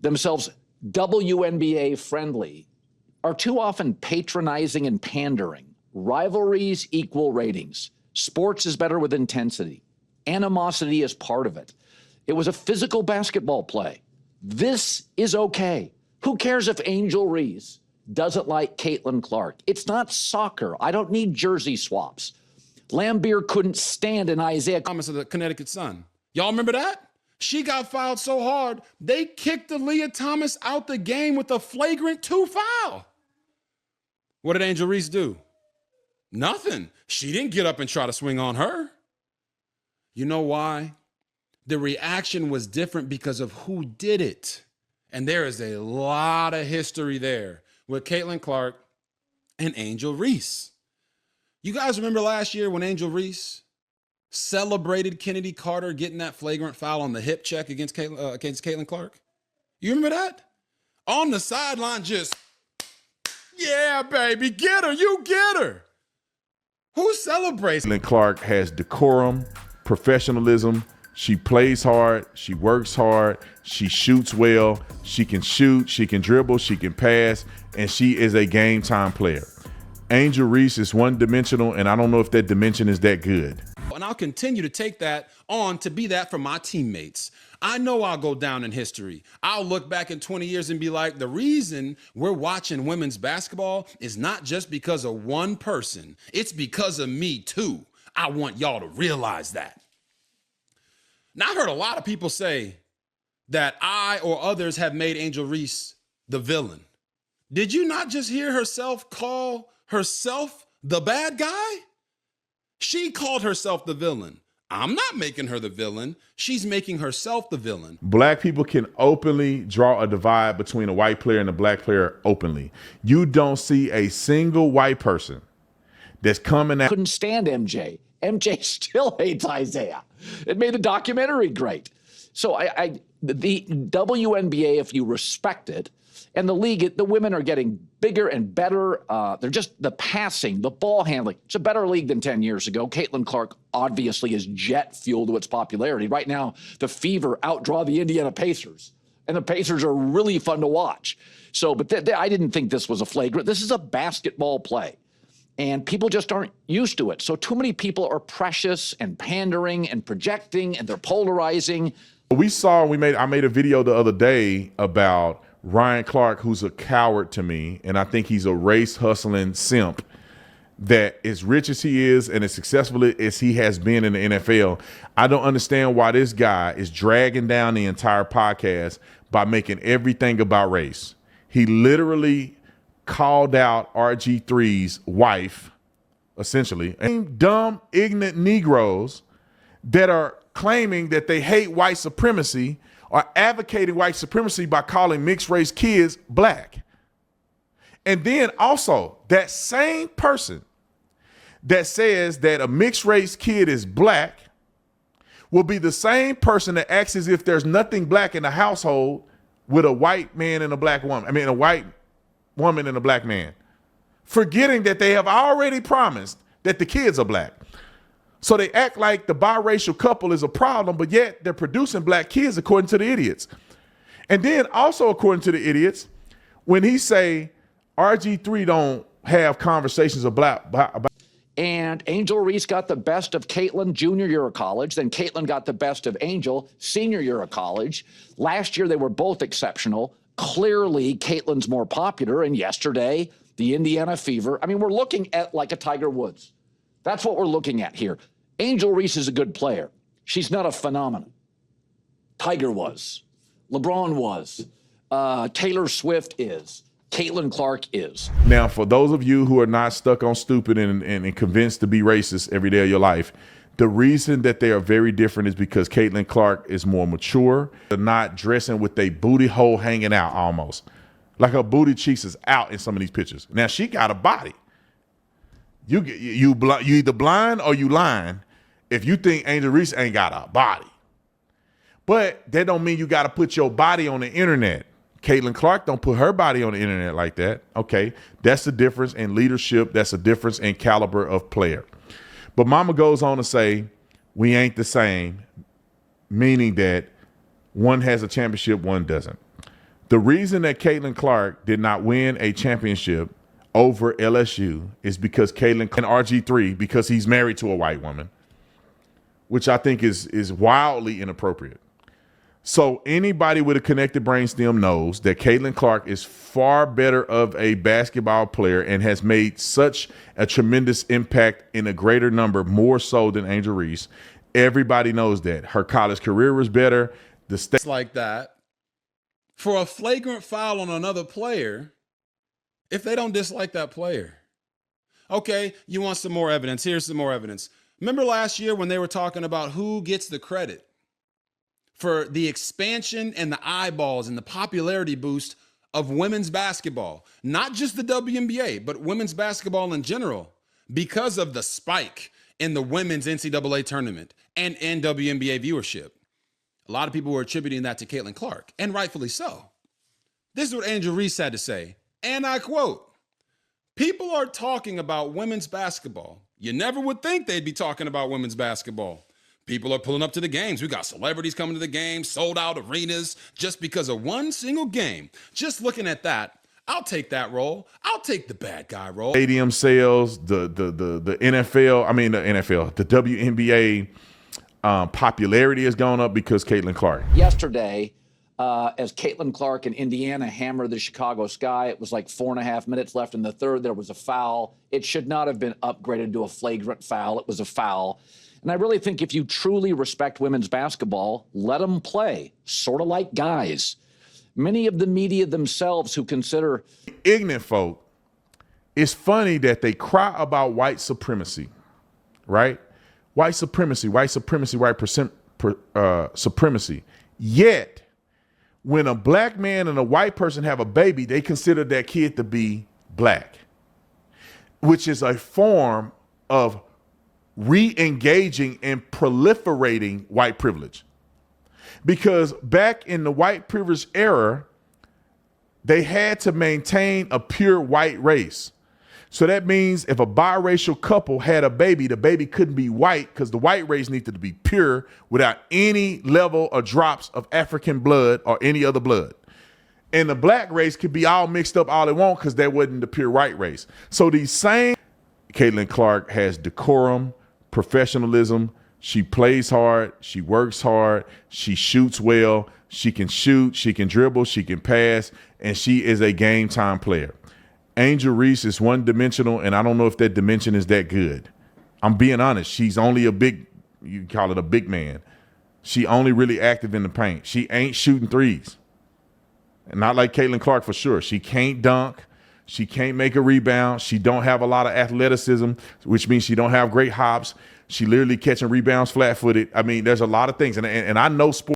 themselves WNBA friendly are too often patronizing and pandering. Rivalries equal ratings. Sports is better with intensity. Animosity is part of it. It was a physical basketball play. This is okay. Who cares if Angel Reese doesn't like Caitlin Clark? It's not soccer. I don't need jersey swaps. Lambeer couldn't stand an Isaiah Thomas of the Connecticut Sun. Y'all remember that? She got fouled so hard, they kicked Aaliyah Thomas out the game with a flagrant 2 foul. What did Angel Reese do? Nothing. She didn't get up and try to swing on her. You know why? The reaction was different because of who did it. And there is a lot of history there with Caitlin Clark and Angel Reese. You guys remember last year when Angel Reese celebrated Kennedy Carter getting that flagrant foul on the hip check against Caitlin Clark? You remember that? On the sideline, just, yeah, baby, get her, you get her. Who celebrates? Caitlin Clark has decorum, professionalism. She plays hard. She works hard. She shoots well. She can shoot. She can dribble. She can pass. And she is a game time player. Angel Reese is one-dimensional, and I don't know if that dimension is that good. And I'll continue to take that on to be that for my teammates. I know I'll go down in history. I'll look back in 20 years and be like, the reason we're watching women's basketball is not just because of one person. It's because of me too. I want y'all to realize that. Now, I heard a lot of people say that I or others have made Angel Reese the villain. Did you not just hear herself call herself the bad guy? She called herself the villain. I'm not making her the villain. She's making herself the villain. Black people can openly draw a divide between a white player and a black player openly. You don't see a single white person that's coming out. Couldn't stand MJ. MJ still hates Isaiah. It made the documentary great. So the WNBA, if you respect it, and the league, the women are getting bigger and better. They're just the passing, the ball handling. It's a better league than 10 years ago. Caitlin Clark obviously is jet fuel to its popularity. Right now, the Fever outdraw the Indiana Pacers, and the Pacers are really fun to watch. So, but I didn't think this was a flagrant. This is a basketball play, and people just aren't used to it. So too many people are precious and pandering and projecting, and they're polarizing. We saw, I made a video the other day about Ryan Clark, who's a coward to me, and I think he's a race hustling simp that as rich as he is and as successful as he has been in the NFL, I don't understand why this guy is dragging down the entire podcast by making everything about race. He literally called out RG3's wife, essentially, and dumb, ignorant Negroes that are claiming that they hate white supremacy are advocating white supremacy by calling mixed race kids black. And then also that same person that says that a mixed race kid is black will be the same person that acts as if there's nothing black in the household with a white man and a black woman. I mean, a white woman and a black man, forgetting that they have already promised that the kids are black. So they act like the biracial couple is a problem, but yet they're producing black kids according to the idiots. And then also according to the idiots, when he say RG3 don't have conversations about. And Angel Reese got the best of Caitlin junior year of college. Then Caitlin got the best of Angel senior year of college. Last year, they were both exceptional. Clearly, Caitlin's more popular. And yesterday, the Indiana Fever. I mean, we're looking at like a Tiger Woods. That's what we're looking at here. Angel Reese is a good player. She's not a phenomenon. Tiger was. LeBron was. Taylor Swift is. Caitlin Clark is. Now, for those of you who are not stuck on stupid and convinced to be racist every day of your life, the reason that they are very different is because Caitlin Clark is more mature. They're not dressing with a booty hole hanging out almost. Like her booty cheeks is out in some of these pictures. Now, she got a body. You either blind or you lying if you think Angel Reese ain't got a body. But that don't mean you got to put your body on the internet. Caitlin Clark don't put her body on the internet like that. Okay, that's the difference in leadership. That's a difference in caliber of player. But Mama goes on to say, we ain't the same, meaning that one has a championship, one doesn't. The reason that Caitlin Clark did not win a championship over LSU is because Caitlin and RG3, because he's married to a white woman, which I think is wildly inappropriate. So anybody with a connected brainstem knows that Caitlin Clark is far better of a basketball player and has made such a tremendous impact in a greater number, more so than Angel Reese. Everybody knows that. Her college career was better. The state like that for a flagrant foul on another player if they don't dislike that player. Okay, you want some more evidence? Here's some more evidence. Remember last year when they were talking about who gets the credit for the expansion and the eyeballs and the popularity boost of women's basketball, not just the WNBA, but women's basketball in general, because of the spike in the women's NCAA tournament and WNBA viewership. A lot of people were attributing that to Caitlin Clark, and rightfully so. This is what Angel Reese had to say, and I quote, "People are talking about women's basketball. You never would think they'd be talking about women's basketball. People are pulling up to the games. We got celebrities coming to the games, sold out arenas just because of one single game. Just looking at that, I'll take that role. I'll take the bad guy role." stadium sales, the NFL, the WNBA popularity has gone up because Caitlin Clark. Yesterday, as Caitlin Clark in Indiana hammered the Chicago Sky, it was like 4.5 minutes left in the third. There was a foul. It should not have been upgraded to a flagrant foul. It was a foul. And I really think if you truly respect women's basketball, let them play, sort of like guys. Many of the media themselves who consider Ignorant folk, it's funny that they cry about white supremacy, right? White supremacy, supremacy. Yet, when a black man and a white person have a baby, they consider that kid to be black, which is a form of re-engaging and proliferating white privilege. Because back in the white privilege era, they had to maintain a pure white race. So that means if a biracial couple had a baby, the baby couldn't be white because the white race needed to be pure without any level or drops of African blood or any other blood. And the black race could be all mixed up all they want because that wasn't the pure white race. So these same Caitlin Clark has decorum, professionalism. She plays hard. She works hard. She shoots well. She can shoot. She can dribble. She can pass. And she is a game time player. Angel Reese is one dimensional, and I don't know if that dimension is that good. I'm being honest. She's only a big, you call it a big man. She only really active in the paint. She ain't shooting threes. And not like Caitlin Clark for sure. She can't dunk. She can't make a rebound. She don't have a lot of athleticism, which means she don't have great hops. She literally catching rebounds flat-footed. I mean, there's a lot of things. And I know sports.